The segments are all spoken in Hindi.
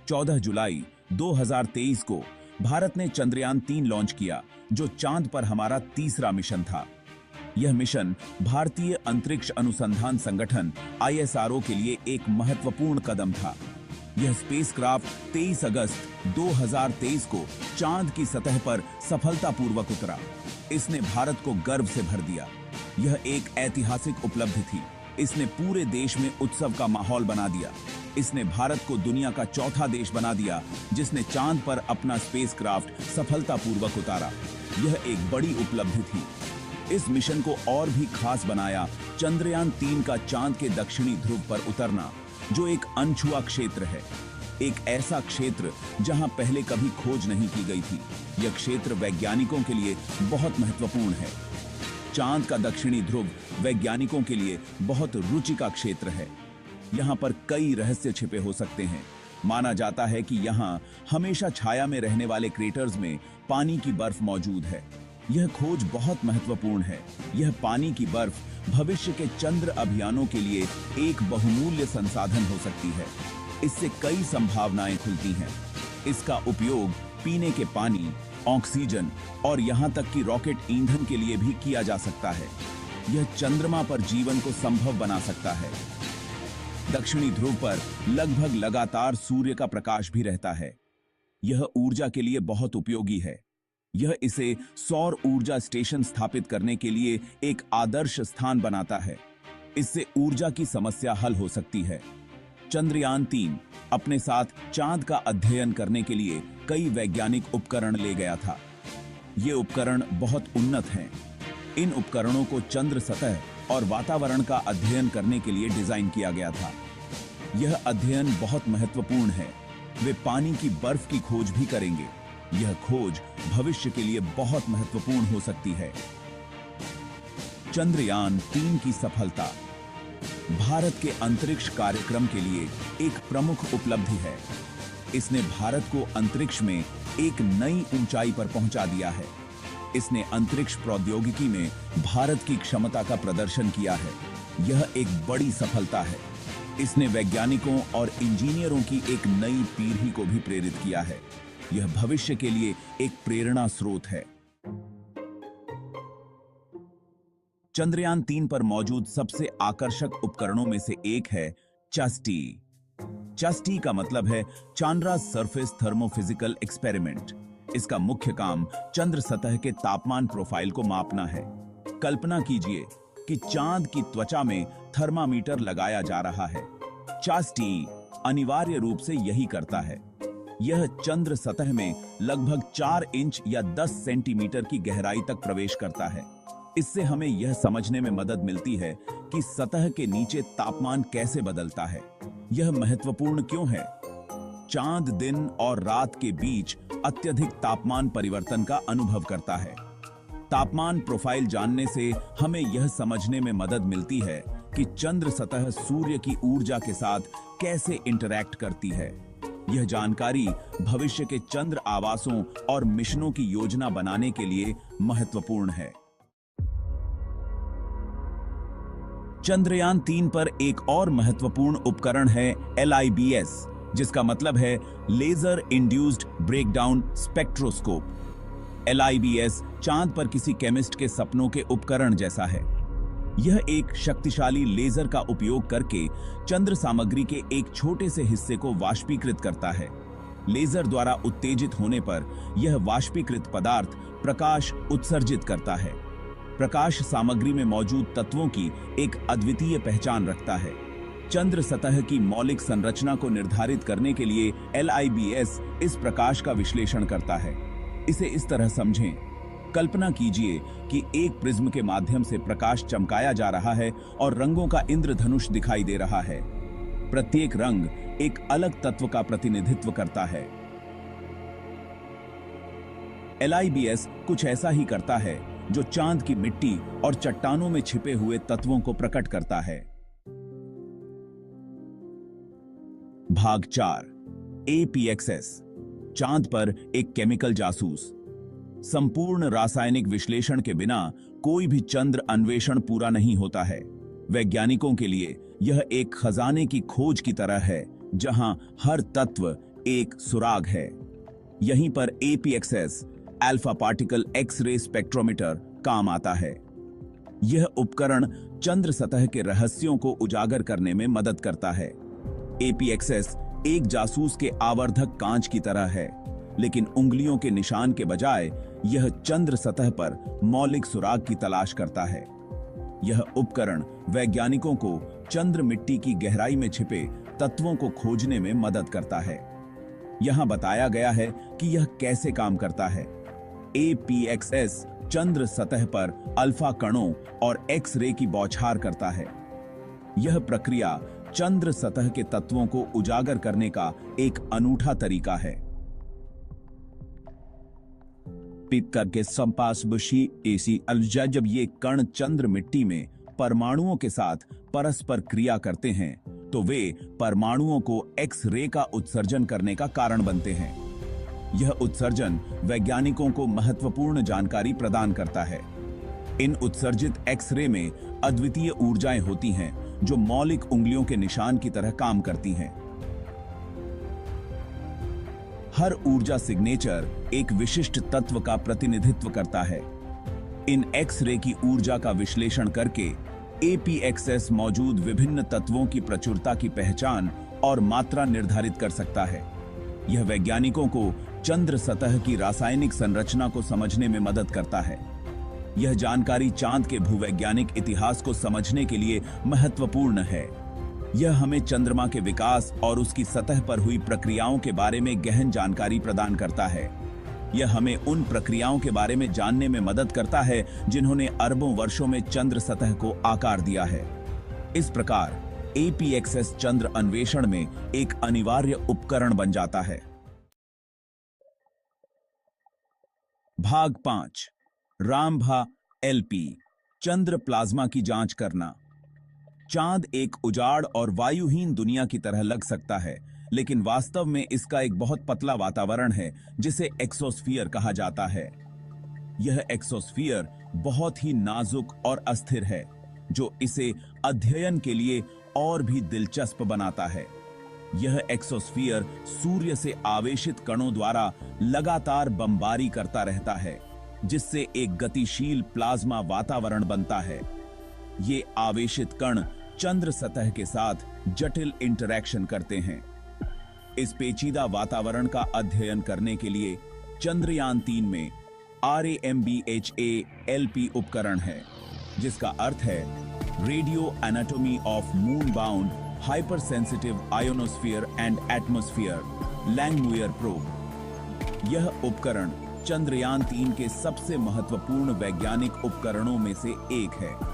14 जुलाई 2023 को भारत ने चंद्रयान-3 लॉन्च किया, जो चांद पर हमारा तीसरा मिशन था। यह मिशन भारतीय अंतरिक्ष अनुसंधान संगठन ISRO के लिए एक महत्वपूर्ण कदम था। यह स्पेसक्राफ्ट 23 अगस्त 2023 को चांद की सतह पर सफलतापूर्वक उतरा। इसने भारत को गर्व से भर दिया। यह एक ऐतिहासिक उपलब्धि थी। इसने पूरे देश में उत्सव का माहौल बना दिया। इसने भारत को दुनिया का चौथा देश बना दिया जिसने चांद पर अपना स्पेसक्राफ्ट सफलतापूर्वक उतारा। यह एक बड़ी उपलब्धि थी। इस मिशन को और भी खास बनाया चंद्रयान-3 का चांद के दक्षिणी ध्रुव पर उतरना, जो एक अनछुआ क्षेत्र है। एक ऐसा क्षेत्र जहां पहले कभी खोज नहीं की गई थी। यह क्षेत्र वैज्ञानिकों के लिए बहुत महत्वपूर्ण है। चांद का दक्षिणी ध्रुव वैज्ञानिकों के लिए बहुत रुचि का क्षेत्र है। यहाँ पर कई रहस्य छिपे हो सकते हैं। माना जाता है कि यहाँ हमेशा छाया में रहने वाले क्रेटर्स में पानी की बर्फ मौजूद है। यह खोज बहुत महत्वपूर्ण है। यह पानी की बर्फ भविष्य के चंद्र अभियानों के लिए एक बहुमूल्य संसाधन हो सकती है। इससे कई संभावनाएं खुलती हैं। इसका उपयोग पीने के पानी, ऑक्सीजन और यहाँ तक कि रॉकेट ईंधन के लिए भी किया जा सकता है। यह चंद्रमा पर जीवन को संभव बना सकता है। दक्षिणी ध्रुव पर लगभग लगातार सूर्य का प्रकाश भी रहता है। यह ऊर्जा के लिए बहुत उपयोगी है। यह इसे सौर ऊर्जा स्टेशन स्थापित करने के लिए एक आदर्श स्थान बनाता है। इससे ऊर्जा की समस्या हल हो सकती है। चंद्रयान-3 अपने साथ चांद का अध्ययन करने के लिए कई वैज्ञानिक उपकरण ले गया था। ये उपकरण बहुत उन्नत हैं। इन उपकरणों को चंद्र सतह और वातावरण का अध्ययन करने के लिए डिजाइन किया गया था। यह अध्ययन बहुत महत्वपूर्ण है। वे पानी की बर्फ की खोज भी करेंगे। यह खोज भविष्य के लिए बहुत महत्वपूर्ण हो सकती है। चंद्रयान-3 की सफलता भारत के अंतरिक्ष कार्यक्रम के लिए एक प्रमुख उपलब्धि है। इसने भारत को अंतरिक्ष में एक नई ऊंचाई पर पहुंचा दिया है। इसने अंतरिक्ष प्रौद्योगिकी में भारत की क्षमता का प्रदर्शन किया है। यह एक बड़ी सफलता है। इसने वैज्ञानिकों और इंजीनियरों की एक नई पीढ़ी को भी प्रेरित किया है। यह भविष्य के लिए एक प्रेरणा स्रोत है। चंद्रयान-3 पर मौजूद सबसे आकर्षक उपकरणों में से एक है चास्टी। चास्टी का मतलब है चांद्रा सरफेस थर्मोफिजिकल एक्सपेरिमेंट। इसका मुख्य काम चंद्र सतह के तापमान प्रोफाइल को मापना है। कल्पना कीजिए कि चांद की त्वचा में थर्मामीटर लगाया जा रहा है। चास्टी अनिवार्य रूप से यही करता है। यह चंद्र सतह में लगभग 4 इंच या 10 सेंटीमीटर की गहराई तक प्रवेश करता है। इससे हमें यह समझने में मदद मिलती है कि सतह के नीचे तापमान कैसे बदलता है। यह महत्वपूर्ण क्यों है? चांद दिन और रात के बीच अत्यधिक तापमान परिवर्तन का अनुभव करता है। तापमान प्रोफाइल जानने से हमें यह समझने में मदद मिलती है कि चंद्र सतह सूर्य की ऊर्जा के साथ कैसे इंटरैक्ट करती है। यह जानकारी भविष्य के चंद्र आवासों और मिशनों की योजना बनाने के लिए महत्वपूर्ण है। चंद्रयान-3 पर एक और महत्वपूर्ण उपकरण है LIBS, जिसका मतलब है laser induced breakdown spectroscope. LIBS चांद पर किसी केमिस्ट के सपनों के उपकरण जैसा है। यह एक शक्तिशाली लेजर का उपयोग करके चंद्र सामग्री के एक छोटे से हिस्से को वाष्पीकृत करता है। लेजर द्वारा उत्तेजित होने पर यह वाष्पीकृत पदार्थ प्रकाश उत्सर्जित करता है। प्रकाश सामग्री में मौजूद तत्वों की एक अद्वितीय पहचान रखता है। चंद्र सतह की मौलिक संरचना को निर्धारित करने के लिए LIBS इस प्रकाश का विश्लेषण करता है। इसे इस तरह समझें। कल्पना कीजिए कि एक प्रिज्म के माध्यम से प्रकाश चमकाया जा रहा है और रंगों का इंद्रधनुष दिखाई दे रहा है। प्रत्येक रंग एक अलग तत्व का प्रतिनिधित्व करता है। LIBS कुछ ऐसा ही करता है जो चांद की मिट्टी और चट्टानों में छिपे हुए तत्वों को प्रकट करता है। भाग 4 APXS चांद पर एक केमिकल जासूस। संपूर्ण रासायनिक विश्लेषण के बिना कोई भी चंद्र अन्वेषण पूरा नहीं होता है। वैज्ञानिकों के लिए यह एक खजाने की खोज की तरह है, जहां हर तत्व एक सुराग है। यहीं पर APXS alpha particle X-ray spectrometer काम आता है। यह उपकरण चंद्र सतह के रहस्यों को उजागर करने में मदद करता है। APXS एक जासूस के आवर्धक कांच की तरह है, लेकिन उंगलियों के निशान के बजाय यह चंद्र सतह पर मौलिक सुराग की तलाश करता है। यह उपकरण वैज्ञानिकों को चंद्र मिट्टी की गहराई में छिपे तत्वों को खोजने में मदद करता है। यहां बताया गया है कि यह कैसे काम करता है। APXS चंद्र सतह पर अल्फा कणों और एक्स-रे की बौछार करता है। यह प्रक्रिया चंद्र सतह के तत्वों को उजागर करने का एक अनूठा तरीका है। के संपास बशी ऐसी अलजा जब ये कण चंद्र मिट्टी में परमाणुओं के साथ परस्पर क्रिया करते हैं तो वे परमाणुओं को एक्स-रे का उत्सर्जन करने का कारण बनते हैं। यह उत्सर्जन वैज्ञानिकों को महत्वपूर्ण जानकारी प्रदान करता है। इन उत्सर्जित एक्स-रे में अद्वितीय ऊर्जाएं होती हैं जो मौलिक उंगलियों के निशान की तरह काम करती हैं। हर ऊर्जा सिग्नेचर एक विशिष्ट तत्व का प्रतिनिधित्व करता है। इन एक्स-रे की ऊर्जा का विश्लेषण करके APXS मौजूद विभिन्न तत्वों की प्रचुरता की पहचान और मात्रा निर्धारित कर सकता है। यह वैज्ञानिकों को चंद्र सतह की रासायनिक संरचना को समझने में मदद करता है। यह जानकारी चांद के भूवैज्ञानिक इतिहास को समझने के लिए महत्वपूर्ण है। यह हमें चंद्रमा के विकास और उसकी सतह पर हुई प्रक्रियाओं के बारे में गहन जानकारी प्रदान करता है। यह हमें उन प्रक्रियाओं के बारे में जानने में मदद करता है जिन्होंने अरबों वर्षों में चंद्र सतह को आकार दिया है। इस प्रकार APXS चंद्र अन्वेषण में एक अनिवार्य उपकरण बन जाता है। भाग 5 रामभा LP चंद्र प्लाज्मा की जांच करना। चांद एक उजाड़ और वायुहीन दुनिया की तरह लग सकता है, लेकिन वास्तव में इसका एक बहुत पतला वातावरण है जिसे एक्सोस्फीयर कहा जाता है। यह एक्सोस्फीयर बहुत ही नाजुक और अस्थिर है, जो इसे अध्ययन के लिए और भी दिलचस्प बनाता है। यह एक्सोस्फीयर सूर्य से आवेशित कणों द्वारा लगातार बमबारी करता रहता है, जिससे एक गतिशील प्लाज्मा वातावरण बनता है। ये आवेशित कण चंद्र सतह के साथ जटिल इंटरैक्शन करते हैं। इस पेचीदा वातावरण का अध्ययन करने के लिए चंद्रयान 3 में RAMBHA LP उपकरण है, जिसका अर्थ है radio anatomy of moon bound hyper sensitive ionosphere and atmosphere Langmuir probe. यह उपकरण चंद्रयान 3 के सबसे महत्वपूर्ण वैज्ञानिक उपकरणों में से एक है।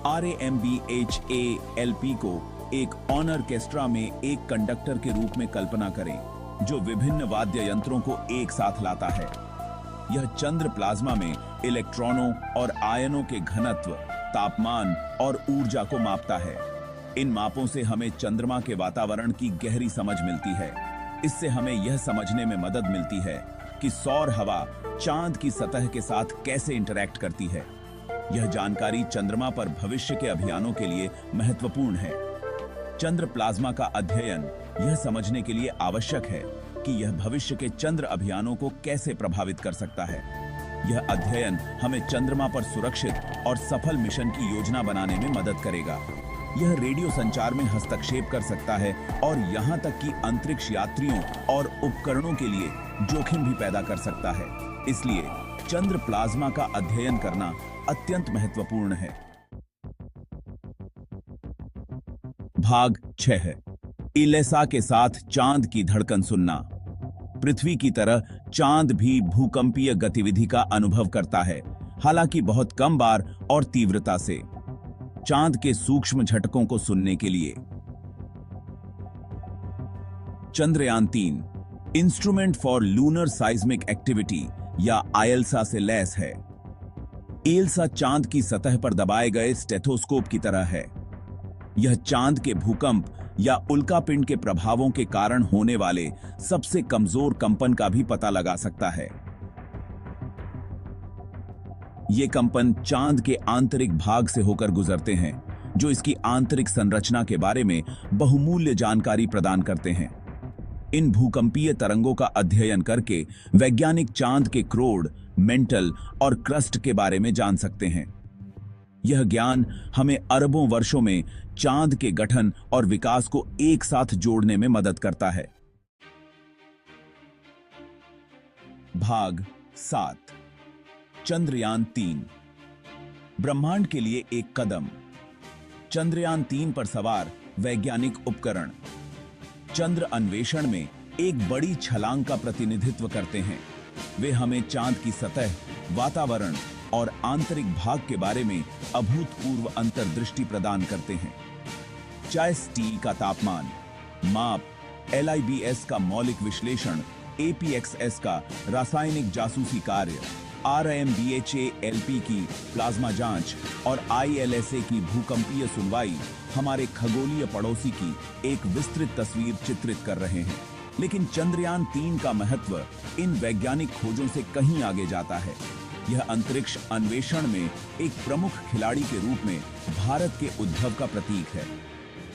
RAMBHA LP को एक ऑर्केस्ट्रा में एक कंडक्टर के रूप में कल्पना करें, जो विभिन्न वाद्य यंत्रों को एक साथ लाता है। यह चंद्र प्लाज्मा में इलेक्ट्रॉनों और आयनों के घनत्व, तापमान और ऊर्जा को मापता है। इन मापों से हमें चंद्रमा के वातावरण की गहरी समझ मिलती है। इससे हमें यह समझने में मदद मिलती है कि सौर हवा चांद की सतह के साथ कैसे इंटरैक्ट करती है। यह जानकारी चंद्रमा पर भविष्य के अभियानों के लिए महत्वपूर्ण है। चंद्र प्लाज्मा का अध्ययन यह समझने के लिए आवश्यक है कि यह भविष्य के चंद्र अभियानों को कैसे प्रभावित कर सकता है। यह अध्ययन हमें चंद्रमा पर सुरक्षित और सफल मिशन की योजना बनाने में मदद करेगा। यह रेडियो संचार में हस्तक्षेप कर सकता है और यहां तक कि अंतरिक्ष यात्रियों और उपकरणों के लिए जोखिम भी पैदा कर सकता है। इसलिए चंद्र प्लाज्मा का अध्ययन करना अत्यंत महत्वपूर्ण है। भाग 6 इलेसा के साथ चांद की धड़कन सुनना। पृथ्वी की तरह चांद भी भूकंपीय गतिविधि का अनुभव करता है, हालांकि बहुत कम बार और तीव्रता से। चांद के सूक्ष्म झटकों को सुनने के लिए Chandrayaan 3 instrument for lunar seismic activity या आयल्सा से लैस है। एल्सा चांद की सतह पर दबाए गए स्टेथोस्कोप की तरह है। यह चांद के भूकंप या उल्कापिंड के प्रभावों के कारण होने वाले सबसे कमजोर कंपन का भी पता लगा सकता है। ये कंपन चांद के आंतरिक भाग से होकर गुजरते हैं, जो इसकी आंतरिक संरचना के बारे में बहुमूल्य जानकारी प्रदान करते हैं। इन भूकंपीय तरंगों का अध्ययन करके वैज्ञानिक चांद के क्रोड, मेंटल और क्रस्ट के बारे में जान सकते हैं। यह ज्ञान हमें अरबों वर्षों में चांद के गठन और विकास को एक साथ जोड़ने में मदद करता है। भाग 7, चंद्रयान-3, ब्रह्मांड के लिए एक कदम। चंद्रयान-3 पर सवार वैज्ञानिक उपकरण चंद्र अन्वेषण में एक बड़ी छलांग का प्रतिनिधित्व करते हैं। वे हमें चांद की सतह, वातावरण और आंतरिक भाग के बारे में अभूतपूर्व अंतर्दृष्टि प्रदान करते हैं। चाइस-टी का तापमान माप, LIBS का मौलिक विश्लेषण, APXS का रासायनिक जासूसी कार्य, RMBHA-LP की प्लाज्मा जांच और ILSA की भूकंपीय सुनवाई हमारे खगोलीय पड़ोसी की एक विस्तृत तस्वीर चित्रित कर रहे हैं। लेकिन चंद्रयान-3 का महत्व इन वैज्ञानिक खोजों से कहीं आगे जाता है। यह अंतरिक्ष अन्वेषण में एक प्रमुख खिलाड़ी के रूप में भारत के उद्भव का प्रतीक है।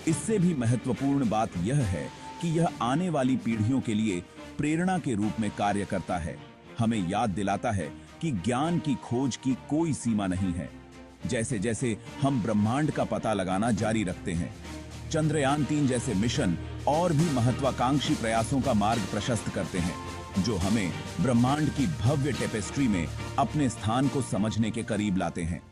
इससे भी महत्वपूर्ण बात यह है कि यह आने वाली पीढ़ियों के लिए प्रेरणा के रूप में कार्य करता है। हमें याद दिलाता है कि ज्ञान की खोज की कोई सीमा नहीं है। जैसे जैसे हम ब्रह्मांड का पता लगाना जारी रखते हैं, चंद्रयान-3 जैसे मिशन और भी महत्वाकांक्षी प्रयासों का मार्ग प्रशस्त करते हैं, जो हमें ब्रह्मांड की भव्य टेपेस्ट्री में अपने स्थान को समझने के करीब लाते हैं।